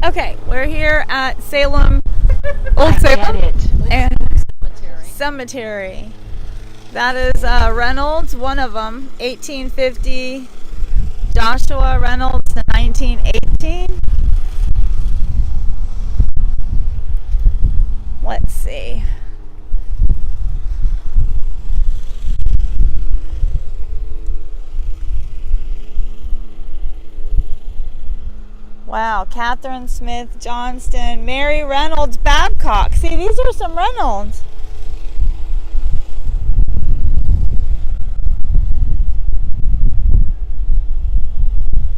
Okay, we're here at Old Salem Cemetery. That is Reynolds, one of them, 1850. Joshua Reynolds in 1918. Let's see. Wow, Catherine Smith Johnston, Mary Reynolds Babcock. See, these are some Reynolds.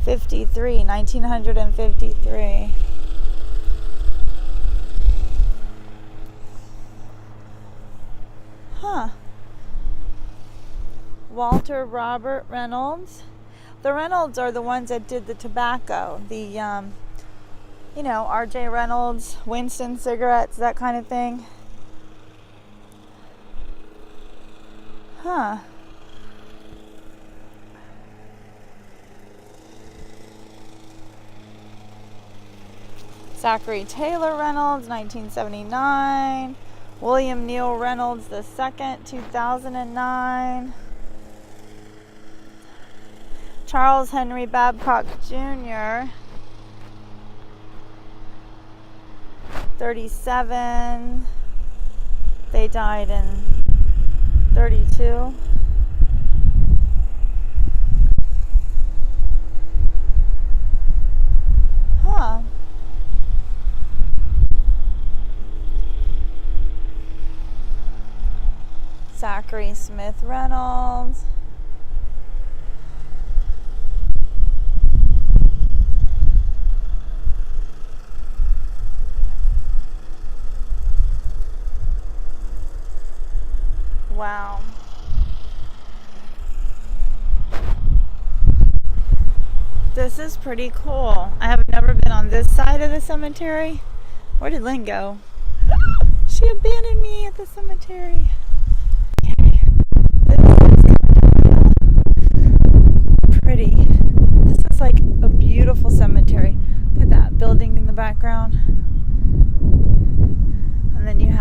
'53, 1953. Huh. Walter Robert Reynolds. The Reynolds are the ones that did the tobacco. The, R.J. Reynolds, Winston cigarettes, that kind of thing. Huh. Zachary Taylor Reynolds, 1979. William Neal Reynolds II, 2009. Charles Henry Babcock Jr., 37. They died in 32. Huh. Zachary Smith Reynolds. Wow. This is pretty cool. I have never been on this side of the cemetery. Where did Lynn go? She abandoned me at the cemetery. Okay. This is pretty. This is like a beautiful cemetery. Look at that building in the background. And then you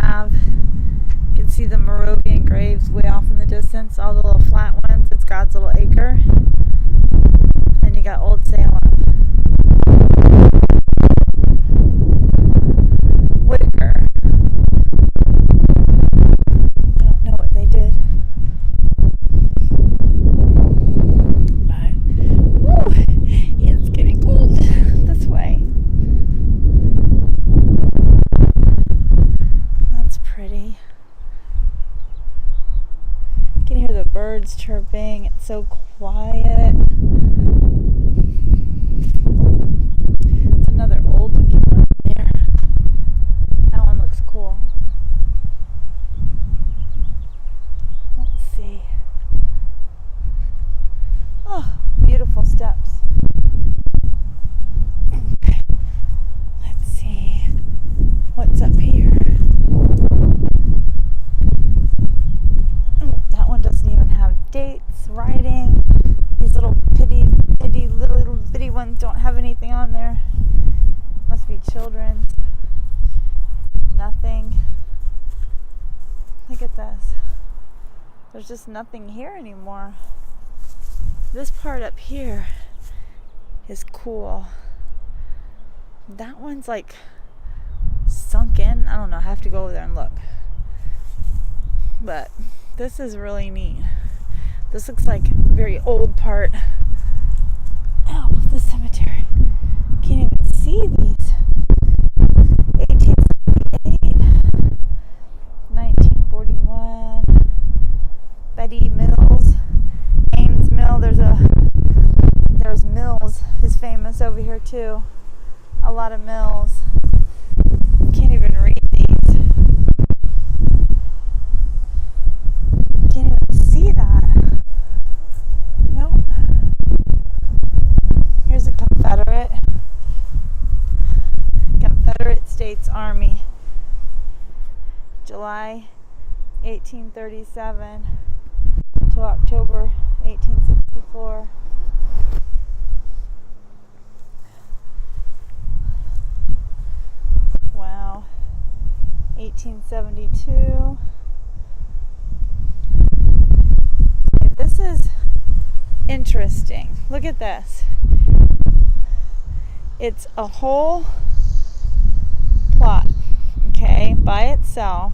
can see the Moravian graves way off in the distance, all the little flat ones. It's God's little acre. And you got Old Salem. Whitaker. I don't know what they did. But, it's getting cold this way. That's pretty. You can hear the birds chirping. It's so quiet. It's another old looking one there. That one looks cool. Let's see. Oh, beautiful steps. Okay. Let's see. What's up here? That one doesn't even have dates, writing. These little little bitty ones don't have anything on there. Must be children's. Nothing. Look at this. There's just nothing here anymore. This part up here is cool. That one's like sunk in. I don't know. I have to go over there and look. But this is really neat. This looks like a very old part of the cemetery. Can't even see these. 1878, 1941. Betty Mills, Ames Mill. There's Mills is famous over here too. A lot of mills. Can't even read these. Can't even see that. Nope. Here's a Confederate States Army. July 1837 to October 1864. 1872. This is interesting. Look at this. It's a whole plot, okay, by itself,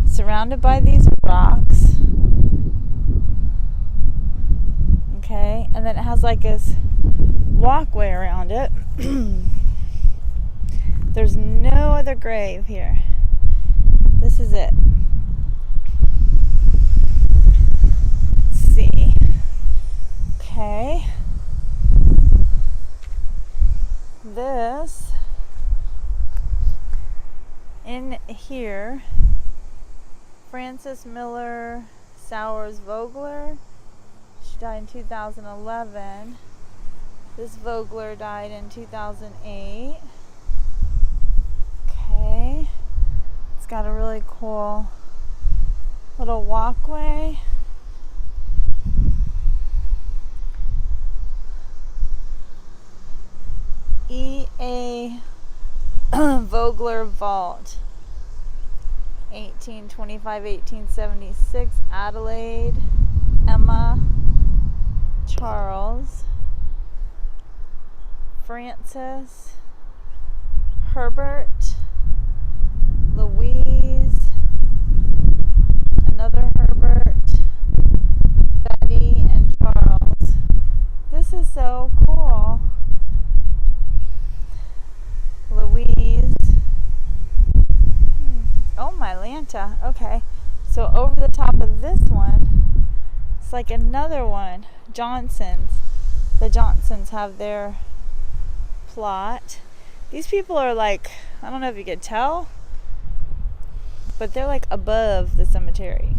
surrounded by these rocks, okay, and then it has like this walkway around it. There's no other grave here. This is it. Let's see. Okay. This in here, Frances Miller Sowers Vogler. She died in 2011. This Vogler died in 2008. Okay. It's got a really cool little walkway. E.A. Vogler Vault, 1825-1876, Adelaide, Emma, Charles, Francis, Herbert, Louise, another Herbert, Betty, and Charles. This is so cool. Louise. Oh, my Lanta. Okay. So over the top of this one, it's like another one. Johnson's. The Johnsons have their plot. These people are like, I don't know if you could tell, but they're like above the cemetery.